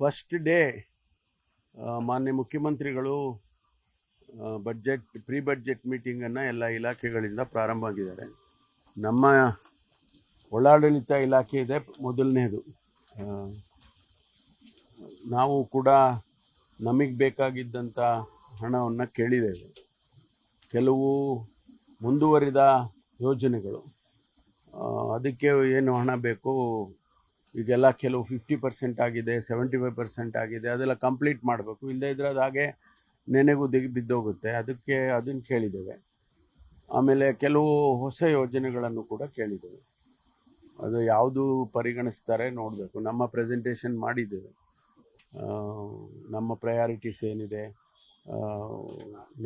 First day ಮಾನ್ಯ ಮುಖ್ಯಮಂತ್ರಿಗಳು pre budget ಮೀಟಿಂಗನ್ನು ಎಲ್ಲ ಇಲಾಖೆಗಳಿಂದ ಪ್ರಾರಂಭ ಆಗಿದ್ದಾರೆ. ನಮ್ಮ ಒಳಾಡಳಿತ ಇಲಾಖೆ ಇದೆ ಮೊದಲನೇದು. ನಾವು ಕೂಡ ನಮಗೆ ಬೇಕಾಗಿದ್ದಂಥ ಹಣವನ್ನು ಕೇಳಿದ್ದೇವೆ. ಕೆಲವು ಮುಂದುವರಿದ ಯೋಜನೆಗಳು, ಅದಕ್ಕೆ ಏನು ಹಣ ಬೇಕು, ಈಗೆಲ್ಲ ಕೆಲವು 50% ಆಗಿದೆ, 75% ಆಗಿದೆ, ಅದೆಲ್ಲ ಕಂಪ್ಲೀಟ್ ಮಾಡಬೇಕು. ಇಲ್ಲದೇ ಇದ್ರೆ ಅದು ಹಾಗೆ ನೆನೆಗೂ ಬಿದ್ದೋಗುತ್ತೆ. ಅದನ್ನು ಕೇಳಿದ್ದೇವೆ. ಆಮೇಲೆ ಕೆಲವು ಹೊಸ ಯೋಜನೆಗಳನ್ನು ಕೂಡ ಕೇಳಿದ್ದೇವೆ. ಅದು ಯಾವುದು ಪರಿಗಣಿಸ್ತಾರೆ ನೋಡಬೇಕು. ನಮ್ಮ ಪ್ರೆಸೆಂಟೇಷನ್ ಮಾಡಿದ್ದೇವೆ. ನಮ್ಮ ಪ್ರಯಾರಿಟೀಸ್ ಏನಿದೆ,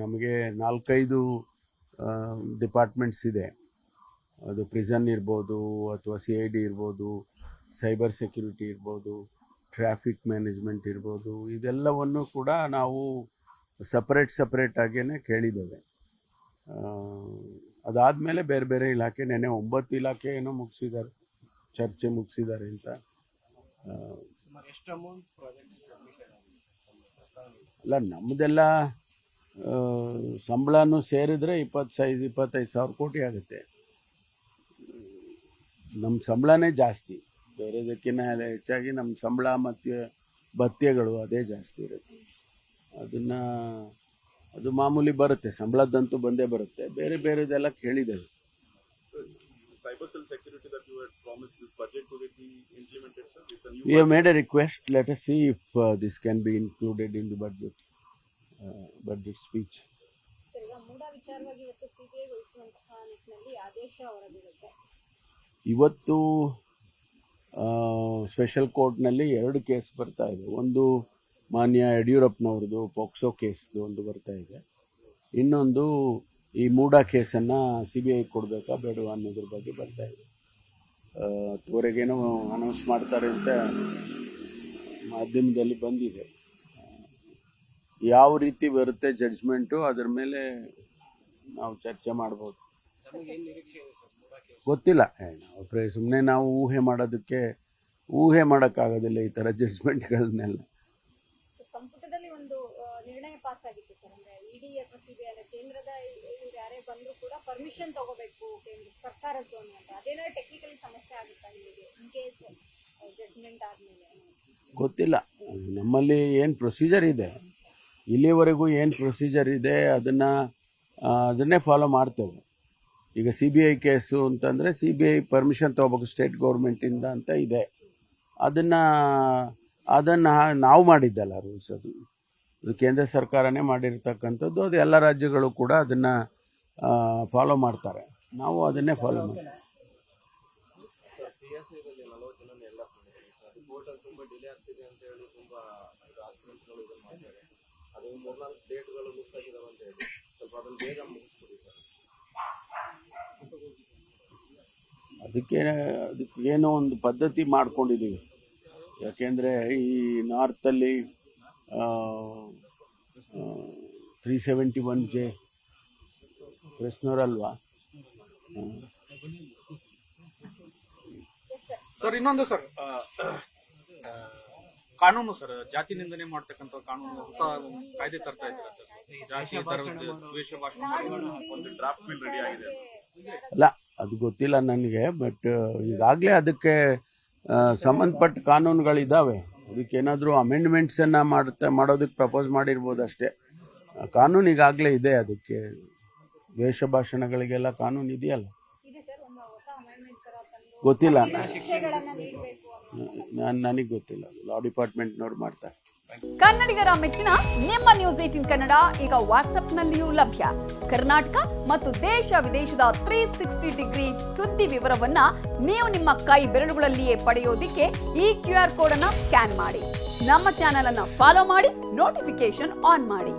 ನಮಗೆ 4-5 ಡಿಪಾರ್ಟ್ಮೆಂಟ್ಸ್ ಇದೆ. ಅದು ಪ್ರಿಸನ್ ಇರ್ಬೋದು, ಅಥವಾ CID ಇರ್ಬೋದು, ಸೈಬರ್ ಸೆಕ್ಯೂರಿಟಿ ಇರ್ಬೋದು, ಟ್ರಾಫಿಕ್ ಮ್ಯಾನೇಜ್ಮೆಂಟ್ ಇರ್ಬೋದು. ಇದೆಲ್ಲವನ್ನು ಕೂಡ ನಾವು ಸಪ್ರೇಟ್ ಆಗಿಯೇ ಕೇಳಿದ್ದೇವೆ. ಅದಾದಮೇಲೆ ಬೇರೆ ಬೇರೆ ಇಲಾಖೆ, ನೆನೆ 9 ಇಲಾಖೆ ಏನೋ ಮುಗಿಸಿದ್ದಾರೆ, ಚರ್ಚೆ ಮುಗಿಸಿದ್ದಾರೆ ಅಂತ. ಅಲ್ಲ, ನಮ್ಮದೆಲ್ಲ ಸಂಬಳನೂ ಸೇರಿದ್ರೆ 25 ಸಾವಿರ ಕೋಟಿ ಆಗುತ್ತೆ. ನಮ್ಮ ಸಂಬಳನೇ ಜಾಸ್ತಿ, ಬೇರೆದಕ್ಕಿಂತ ಹೆಚ್ಚಾಗಿ ನಮ್ಮ ಸಂಬಳ ಮತ್ತು ಭತ್ಯೆಗಳು ಅದೇ ಜಾಸ್ತಿ ಇರುತ್ತೆ. ಅದು ಮಾಮೂಲಿ ಬರುತ್ತೆ, ಸಂಬಳದಂತೂ ಬಂದೇ ಬರುತ್ತೆ. ಬೇರೆದೆಲ್ಲ ಕೇಳಿದ್ದೇವೆ. Cyber cell security that you had promised, this budget, will it be implemented, sir? We have made a request. Let us see if this can be included in the budget speech. ಇವತ್ತು special ಕೋರ್ಟ್ನಲ್ಲಿ 2 case ಬರ್ತಾ ಇದೆ. ಒಂದು ಮಾನ್ಯ ಯಡಿಯೂರಪ್ಪನವ್ರದ್ದು POCSO ಕೇಸ್ದು ಒಂದು ಬರ್ತಾ ಇದೆ. ಇನ್ನೊಂದು ಈ ಮೂಡಾ ಕೇಸನ್ನು CBI ಕೊಡಬೇಕಾ ಬೇಡವಾ ಅನ್ನೋದ್ರ ಬಗ್ಗೆ ಬರ್ತಾ ಇದೆ. ಹೊರಗೇನೋ ಅನೌನ್ಸ್ ಮಾಡ್ತಾರೆ ಅಂತ ಮಾಧ್ಯಮದಲ್ಲಿ ಬಂದಿದೆ. ಯಾವ ರೀತಿ ಬರುತ್ತೆ ಜಡ್ಜ್ಮೆಂಟು, ಅದ್ರ ಮೇಲೆ ನಾವು ಚರ್ಚೆ ಮಾಡ್ಬೋದು. ಗೊತ್ತಿಲ್ಲ, ಸುಮ್ಮನೆ ನಾವು ಊಹೆ ಮಾಡೋಕ್ಕಾಗೋದಿಲ್ಲ ಈ ಥರ ಜಡ್ಜ್ಮೆಂಟ್ಗಳನ್ನೆಲ್ಲ. ಸಂಪುಟದಲ್ಲಿ ಒಂದು ನಿರ್ಣಯ ಪಾಸ್ ಆಗಿತ್ತು ಸರ್, ಅಂದ್ರೆ ED ಅಥವಾ CBI ಕೇಂದ್ರದ ಯಾರೇ ಬಂದರೂ ಕೂಡ ಪರ್ಮಿಷನ್ ತಗೋಬೇಕು ಕೇಂದ್ರ ಸರ್ಕಾರದ್ದು ಅಂತ. ಅದೇನಾದ್ರು ಟೆಕ್ನಿಕಲಿ ಸಮಸ್ಯೆ ಆಗುತ್ತಾ ನಿಮಗೆ ಇನ್ ಕೇಸ್ ಜಡ್ಜ್ಮೆಂಟ್ ಆದಮೇಲೆ? ಗೊತ್ತಿಲ್ಲ. ನಮ್ಮಲ್ಲಿ ಏನು ಪ್ರೊಸೀಜರ್ ಇದೆ, ಇಲ್ಲಿವರೆಗೂ ಏನು ಪ್ರೊಸೀಜರ್ ಇದೆ ಅದನ್ನೇ ಫಾಲೋ ಮಾಡ್ತೇವೆ. ಈಗ CBI ಕೇಸು ಅಂತಂದರೆ CBI ಪರ್ಮಿಷನ್ ತೊಗೋಬೇಕು ಸ್ಟೇಟ್ ಗೌರ್ಮೆಂಟಿಂದ ಅಂತ ಇದೆ. ಅದನ್ನು ನಾವು ಮಾಡಿದ್ದಲ್ಲ ರೂಲ್ಸ್, ಅದು ಕೇಂದ್ರ ಸರ್ಕಾರನೇ ಮಾಡಿರ್ತಕ್ಕಂಥದ್ದು. ಅದು ಎಲ್ಲ ರಾಜ್ಯಗಳು ಕೂಡ ಅದನ್ನು ಫಾಲೋ ಮಾಡ್ತಾರೆ. ನಾವು ಅದನ್ನೇ ಫಾಲೋ ಮಾಡ್ತೀವಿ. ಅದಕ್ಕೇನೋ ಒಂದು ಪದ್ಧತಿ ಮಾಡ್ಕೊಂಡಿದ್ದೀವಿ. ಯಾಕೆಂದರೆ ಈ ನಾರ್ತಲ್ಲಿ 371J ಪ್ರಶ್ನೋರಲ್ವಾ ಸರ್? ಇನ್ನೊಂದು ಸರ್, ಕಾನೂನು ಸರ್, ಜಾತಿ ನಿಂದನೆ ಮಾಡ್ತಕ್ಕಂಥ ಕಾನೂನು ಹೊಸ ಕಾಯ್ದೆ ತರ್ತಾ ಇದ್ದಾರೆ ಸರ್. ದ್ವೇಷ ಭಾಷಣ ಒಂದು ಡ್ರಾಫ್ಟ್ ಬಿಲ್ ರೆಡಿ ಆಗಿದೆ. ಅಲ್ಲ, ಅದು ಗೊತ್ತಿಲ್ಲ ನನಗೆ. ಬಟ್ ಈಗಾಗಲೇ ಅದಕ್ಕೆ ಸಂಬಂಧಪಟ್ಟ ಕಾನೂನುಗಳಿದ್ದಾವೆ. ಅದಕ್ಕೇನಾದರೂ ಅಮೆಂಡ್ಮೆಂಟ್ಸನ್ನು ಮಾಡೋದಕ್ಕೆ ಪ್ರಪೋಸ್ ಮಾಡಿರ್ಬೋದು ಅಷ್ಟೇ. ಕಾನೂನು ಈಗಾಗಲೇ ಇದೆ. ಅದಕ್ಕೆ ದ್ವೇಷ ಭಾಷಣಗಳಿಗೆಲ್ಲ ಕಾನೂನು ಇದೆಯಲ್ಲ. ಗೊತ್ತಿಲ್ಲ, ನನಗೆ ಗೊತ್ತಿಲ್ಲ. ಲಾ ಡಿಪಾರ್ಟ್ಮೆಂಟ್ನವ್ರು ಮಾಡ್ತಾರೆ. ಕನ್ನಡಿಗರ ಮೆಚ್ಚಿನ ನಿಮ್ಮ ನ್ಯೂಸ್ 18 ಕನ್ನಡ ಈಗ ವಾಟ್ಸ್ಆಪ್ನಲ್ಲಿಯೂ ಲಭ್ಯ. ಕರ್ನಾಟಕ ಮತ್ತು ದೇಶ ವಿದೇಶದ 360 ಡಿಗ್ರಿ ಸುದ್ದಿ ವಿವರವನ್ನ ನೀವು ನಿಮ್ಮ ಕೈ ಬೆರಳುಗಳಲ್ಲಿಯೇ ಪಡೆಯೋದಿಕ್ಕೆ ಈ QR ಕೋಡ್ ಅನ್ನು ಸ್ಕ್ಯಾನ್ ಮಾಡಿ. ನಮ್ಮ ಚಾನೆಲ್ ಅನ್ನು ಫಾಲೋ ಮಾಡಿ, ನೋಟಿಫಿಕೇಶನ್ ಆನ್ ಮಾಡಿ.